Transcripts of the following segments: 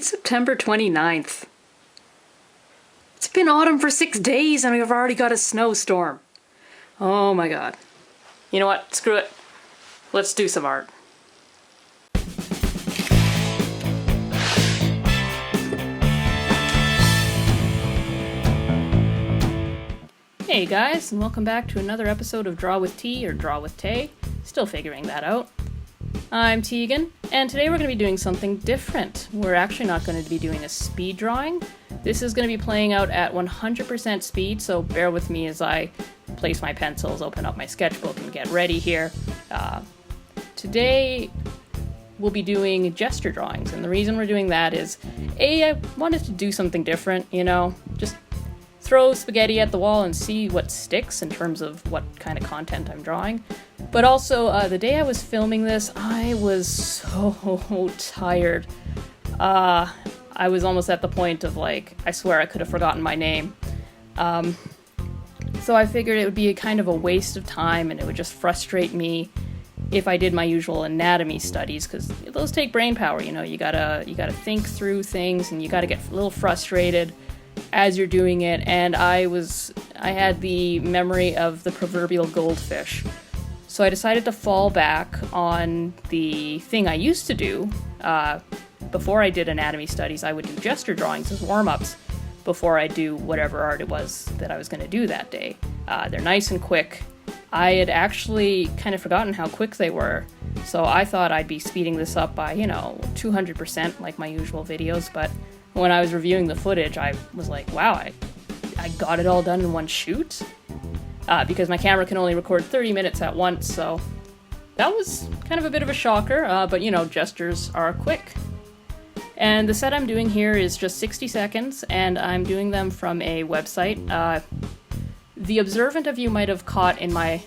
It's September 29th. It's been autumn for 6 days and we've already got a snowstorm. Oh my god. You know what? Screw it. Let's do some art. Hey guys, and welcome back to another episode of Draw with T or Draw with Tay. Still figuring that out. I'm Tegan, and today we're going to be doing something different. We're actually not going to be doing a speed drawing. This is going to be playing out at 100% speed, so bear with me as I place my pencils, open up my sketchbook, and get ready here. Today we'll be doing gesture drawings, and the reason we're doing that is, I wanted to do something different, just throw spaghetti at the wall and see what sticks in terms of what kind of content I'm drawing. But also, the day I was filming this, I was so tired. I was almost at the point of, I swear I could have forgotten my name. So I figured it would be a kind of a waste of time, and it would just frustrate me if I did my usual anatomy studies, because those take brain power, you gotta think through things, and you gotta get a little frustrated as you're doing it, and I had the memory of the proverbial goldfish. So I decided to fall back on the thing I used to do. Before I did anatomy studies, I would do gesture drawings as warm-ups before I do whatever art it was that I was going to do that day. They're nice and quick. I had actually kind of forgotten how quick they were, so I thought I'd be speeding this up by, 200% like my usual videos, but when I was reviewing the footage, I was like, wow, I got it all done in one shoot? Because my camera can only record 30 minutes at once, so that was kind of a bit of a shocker, but gestures are quick. And the set I'm doing here is just 60 seconds, and I'm doing them from a website. The observant of you might have caught in my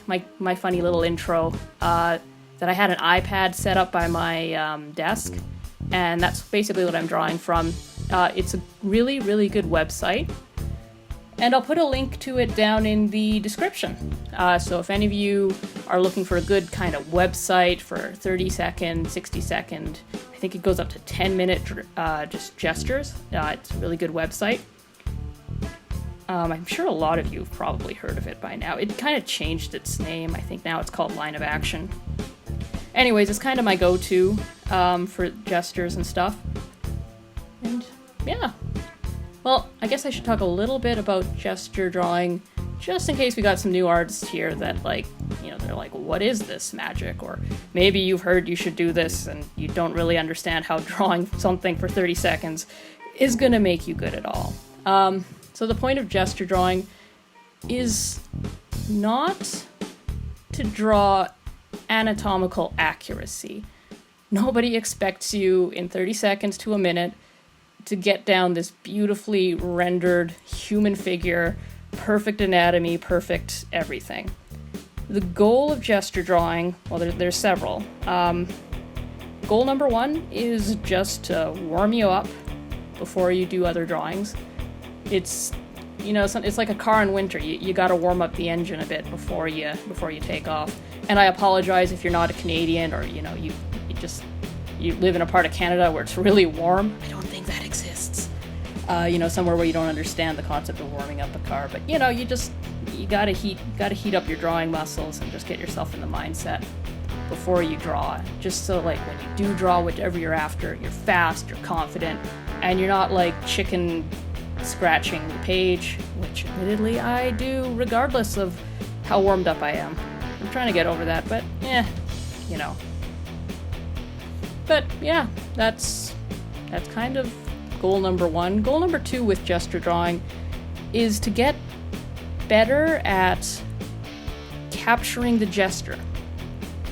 funny little intro that I had an iPad set up by my desk, and that's basically what I'm drawing from. It's a really, really good website, and I'll put a link to it down in the description. So if any of you are looking for a good kind of website for 30-second, 60-second, I think it goes up to 10-minute just gestures. It's a really good website. I'm sure a lot of you have probably heard of it by now. It kind of changed its name. I think now it's called Line of Action. Anyways, it's kind of my go-to for gestures and stuff. And yeah. Well, I guess I should talk a little bit about gesture drawing, just in case we got some new artists here that they're like, what is this magic? Or maybe you've heard you should do this and you don't really understand how drawing something for 30 seconds is gonna make you good at all. So the point of gesture drawing is not to draw anatomical accuracy. Nobody expects you in 30 seconds to a minute to get down this beautifully rendered human figure, perfect anatomy, perfect everything. The goal of gesture drawing, well, there's several. Goal number one is just to warm you up before you do other drawings. It's it's like a car in winter. You got to warm up the engine a bit before you take off. And I apologize if you're not a Canadian, or you live in a part of Canada where it's really warm. I don't think that exists. Somewhere where you don't understand the concept of warming up a car. But you gotta heat up your drawing muscles and just get yourself in the mindset before you draw. Just so when you do draw whatever you're after, you're fast, you're confident, and you're not chicken scratching the page, which admittedly I do regardless of how warmed up I am. I'm trying to get over that, but But yeah, that's kind of goal number one. Goal number two with gesture drawing is to get better at capturing the gesture.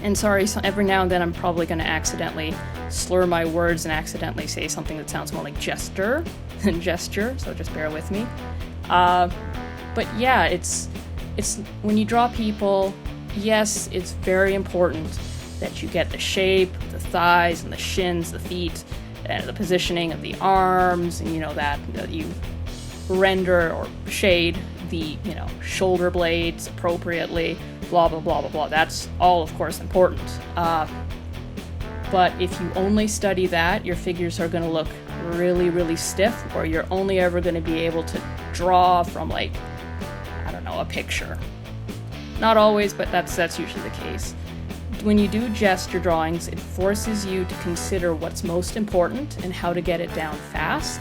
And sorry, every now and then I'm probably going to accidentally slur my words and accidentally say something that sounds more like gesture than gesture, so just bear with me. But yeah, it's when you draw people, yes, it's very important that you get the shape, the thighs and the shins, the feet, and the positioning of the arms, and that you render or shade the shoulder blades appropriately, blah blah blah blah blah. That's all, of course, important. But if you only study that, your figures are going to look really, really stiff, or you're only ever going to be able to draw from, like, I don't know, a picture. Not always, but that's usually the case. When you do gesture drawings, it forces you to consider what's most important and how to get it down fast.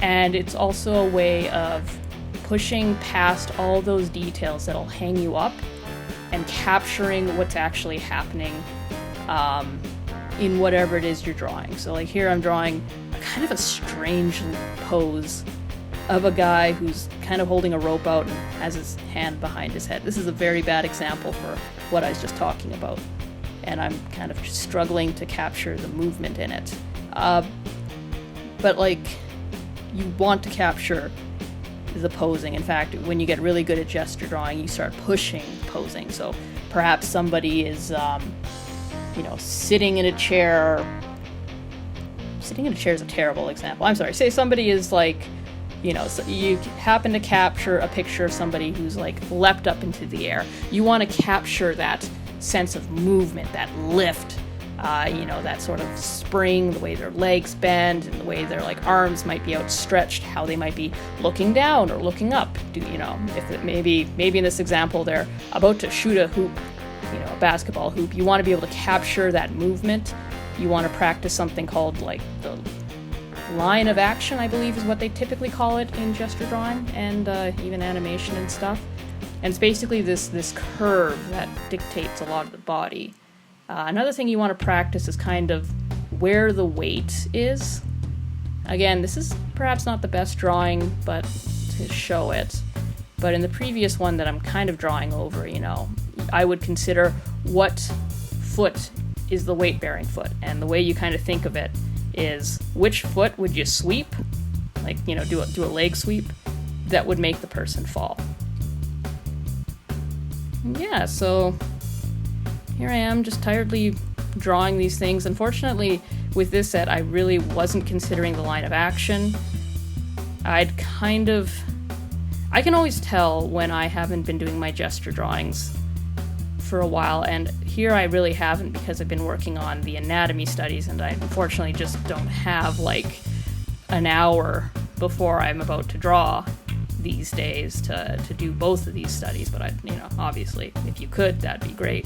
And it's also a way of pushing past all those details that'll hang you up and capturing what's actually happening in whatever it is you're drawing. So like here I'm drawing kind of a strange pose of a guy who's kind of holding a rope out and has his hand behind his head. This is a very bad example for what I was just talking about. And I'm kind of struggling to capture the movement in it. But like, you want to capture the posing. In fact, when you get really good at gesture drawing, you start pushing posing. So perhaps somebody is, sitting in a chair. Sitting in a chair is a terrible example. I'm sorry. Say somebody is like, so you happen to capture a picture of somebody who's like leapt up into the air. You want to capture that sense of movement, that lift, that sort of spring, the way their legs bend, and the way their like arms might be outstretched, how they might be looking down or looking up. If maybe in this example they're about to shoot a hoop, a basketball hoop, you want to be able to capture that movement. You want to practice something called like the line of action, I believe is what they typically call it in gesture drawing and even animation and stuff. And it's basically this curve that dictates a lot of the body. Another thing you want to practice is kind of where the weight is. Again, this is perhaps not the best drawing, but to show it. But in the previous one that I'm kind of drawing over, I would consider what foot is the weight-bearing foot. And the way you kind of think of it is which foot would you sweep, like, do a leg sweep, that would make the person fall. Yeah, so here I am just tiredly drawing these things. Unfortunately, with this set, I really wasn't considering the line of action. I can always tell when I haven't been doing my gesture drawings for a while, and here I really haven't because I've been working on the anatomy studies, and I unfortunately just don't have like an hour before I'm about to draw these days to do both of these studies, but obviously if you could, that'd be great.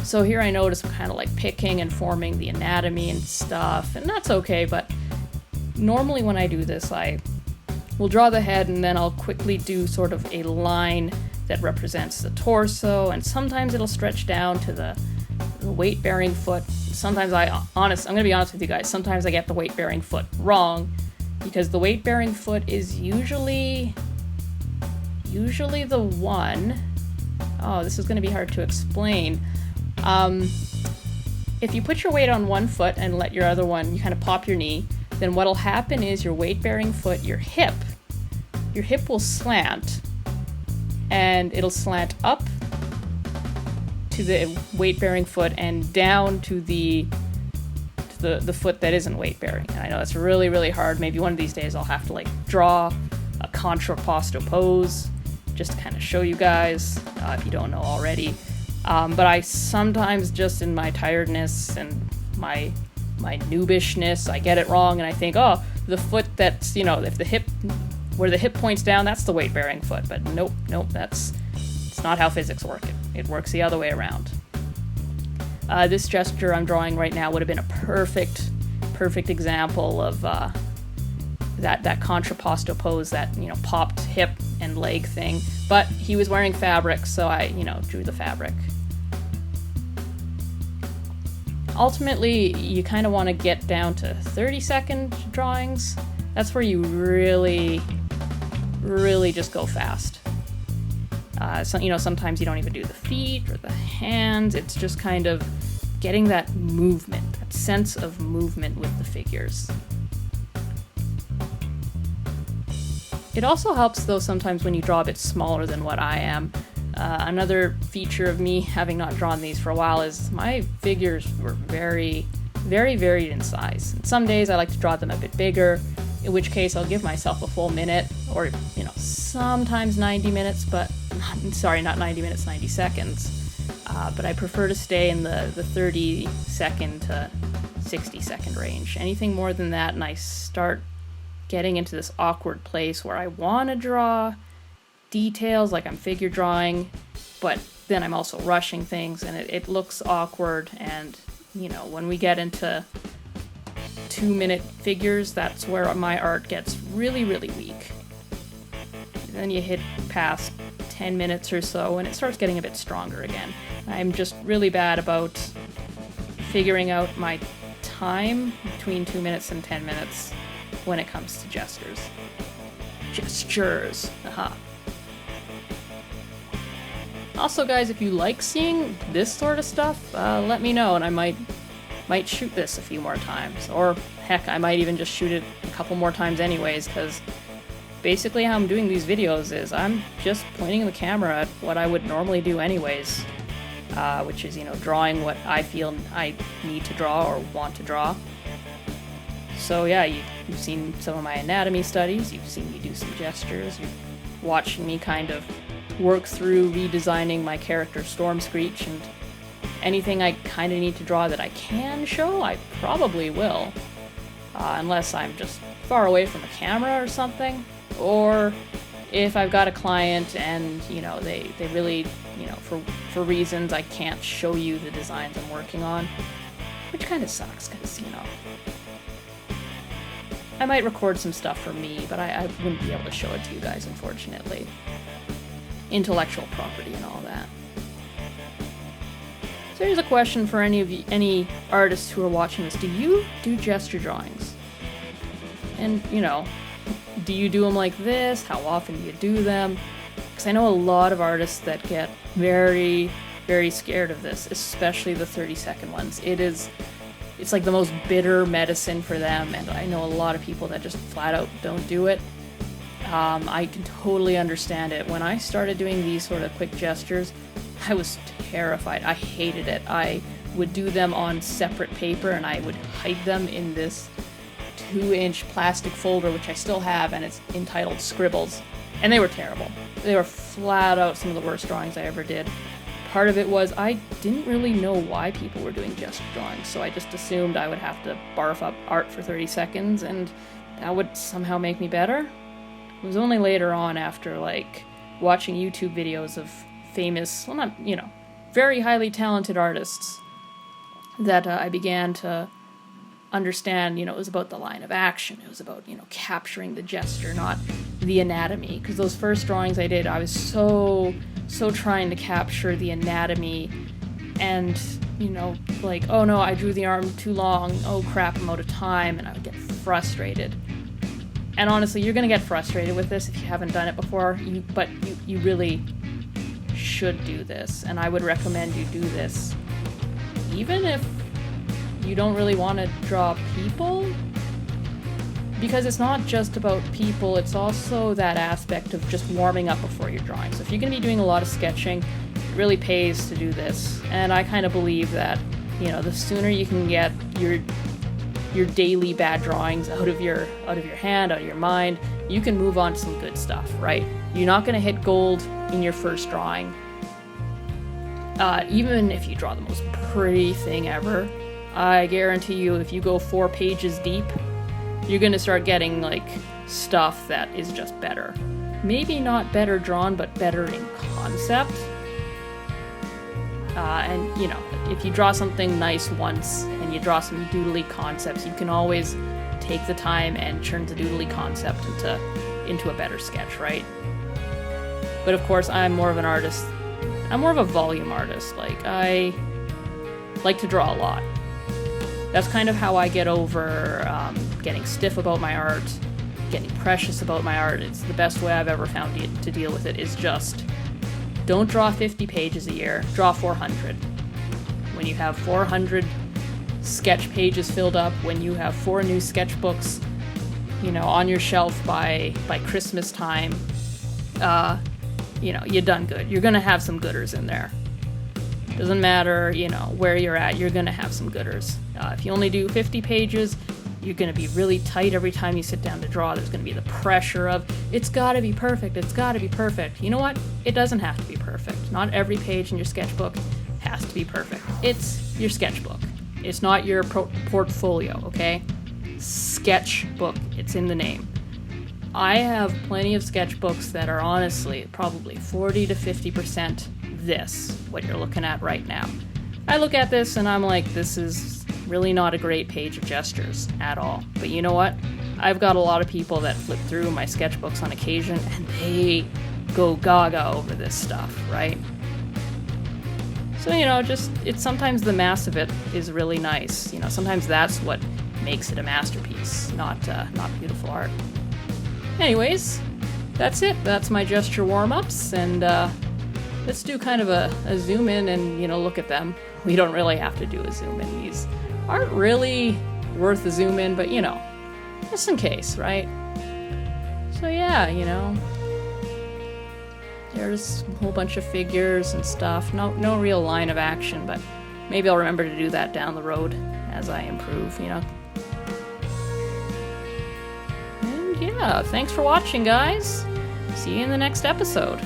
So here I notice I'm kind of like picking and forming the anatomy and stuff, and that's okay, but normally when I do this, I will draw the head and then I'll quickly do sort of a line that represents the torso, and sometimes it'll stretch down to the weight-bearing foot. Sometimes I'm gonna be honest with you guys, sometimes I get the weight-bearing foot wrong, because the weight-bearing foot is usually the one. Oh, this is going to be hard to explain. If you put your weight on one foot and let your other one, you kind of pop your knee, then what'll happen is your weight-bearing foot, your hip will slant, and it'll slant up to the weight-bearing foot and down to the foot that isn't weight-bearing. And I know that's really, really hard. Maybe one of these days I'll have to like draw a contrapposto pose just to kind of show you guys if you don't know already. But I sometimes just in my tiredness and my noobishness, I get it wrong and I think, oh, the foot that's, if where the hip points down, that's the weight-bearing foot. But nope, it's not how physics work. It works the other way around. This gesture I'm drawing right now would have been a perfect example of that contrapposto pose, that popped hip and leg thing. But he was wearing fabric, so I drew the fabric. Ultimately, you kind of want to get down to 30-second drawings. That's where you really, really just go fast. Sometimes you don't even do the feet or the hands. It's just kind of getting that movement, that sense of movement with the figures. It also helps, though, sometimes when you draw a bit smaller than what I am. Another feature of me having not drawn these for a while is my figures were very, very varied in size. And some days I like to draw them a bit bigger, in which case I'll give myself a full minute, or, sometimes 90 minutes, but, not 90 minutes, 90 seconds. but I prefer to stay in the 30-second to 60-second range. Anything more than that, and I start getting into this awkward place where I want to draw details like I'm figure drawing, but then I'm also rushing things, and it looks awkward. And when we get into 2-minute figures, that's where my art gets really, really weak. And then you hit past 10 minutes or so, and it starts getting a bit stronger again. I'm just really bad about figuring out my time between 2 minutes and 10 minutes when it comes to gestures. Gestures. Also, guys, if you like seeing this sort of stuff, let me know, and I might shoot this a few more times. Or, heck, I might even just shoot it a couple more times anyways, because basically how I'm doing these videos is I'm just pointing the camera at what I would normally do anyways, which is, drawing what I feel I need to draw or want to draw. So yeah, you've seen some of my anatomy studies, you've seen me do some gestures, you've watched me kind of work through redesigning my character Storm Screech, and anything I kind of need to draw that I can show, I probably will. Unless I'm just far away from a camera or something, or if I've got a client and, they really, for reasons I can't show you the designs I'm working on, which kind of sucks, because, I might record some stuff for me, but I wouldn't be able to show it to you guys, unfortunately. Intellectual property and all that. So here's a question for any artists who are watching this. Do you do gesture drawings? And, do you do them like this? How often do you do them? Because I know a lot of artists that get very, very scared of this, especially the 30-second ones. It's like the most bitter medicine for them, and I know a lot of people that just flat out don't do it. I can totally understand it. When I started doing these sort of quick gestures, I was terrified. I hated it. I would do them on separate paper, and I would hide them in this 2-inch plastic folder, which I still have, and it's entitled Scribbles. And they were terrible. They were flat out some of the worst drawings I ever did. Part of it was I didn't really know why people were doing gesture drawings, so I just assumed I would have to barf up art for 30 seconds, and that would somehow make me better. It was only later on, after, watching YouTube videos of famous, very highly talented artists, that I began to understand, it was about the line of action. It was about, capturing the gesture, not the anatomy. Because those first drawings I did, I was so trying to capture the anatomy, and, oh no, I drew the arm too long, oh crap, I'm out of time, and I would get frustrated. And honestly, you're going to get frustrated with this if you haven't done it before, but you really should do this, and I would recommend you do this. Even if you don't really want to draw people, because it's not just about people, it's also that aspect of just warming up before your drawing. So if you're going to be doing a lot of sketching, it really pays to do this. And I kind of believe that, the sooner you can get your daily bad drawings out of your hand, out of your mind, you can move on to some good stuff, right? You're not going to hit gold in your first drawing. Even if you draw the most pretty thing ever, I guarantee you if you go 4 pages deep, you're going to start getting, stuff that is just better. Maybe not better drawn, but better in concept. And, if you draw something nice once and you draw some doodly concepts, you can always take the time and turn the doodly concept into a better sketch, right? But of course, I'm more of an artist. I'm more of a volume artist. I like to draw a lot. That's kind of how I get over getting stiff about my art, getting precious about my art. It's the best way I've ever found to deal with it, is just don't draw 50 pages a year, draw 400. When you have 400 sketch pages filled up, when you have 4 new sketchbooks, on your shelf by Christmas time, you done good. You're gonna have some gooders in there. Doesn't matter, where you're at, you're gonna have some gooders. If you only do 50 pages, you're gonna be really tight every time you sit down to draw. There's gonna be the pressure of, it's gotta be perfect, it's gotta be perfect. You know what? It doesn't have to be perfect. Not every page in your sketchbook has has to be perfect. It's your sketchbook. It's not your portfolio, okay? Sketchbook. It's in the name. I have plenty of sketchbooks that are honestly probably 40 to 50% this, what you're looking at right now. I look at this and I'm like, this is really not a great page of gestures at all. But you know what? I've got a lot of people that flip through my sketchbooks on occasion and they go gaga over this stuff, right? So, it's sometimes the mass of it is really nice. Sometimes that's what makes it a masterpiece, not beautiful art. Anyways, that's it. That's my gesture warm-ups, and let's do kind of a zoom in and, look at them. We don't really have to do a zoom in. These aren't really worth a zoom in, but, just in case, right? So yeah, there's a whole bunch of figures and stuff. No real line of action, but maybe I'll remember to do that down the road as I improve, And yeah, thanks for watching, guys. See you in the next episode.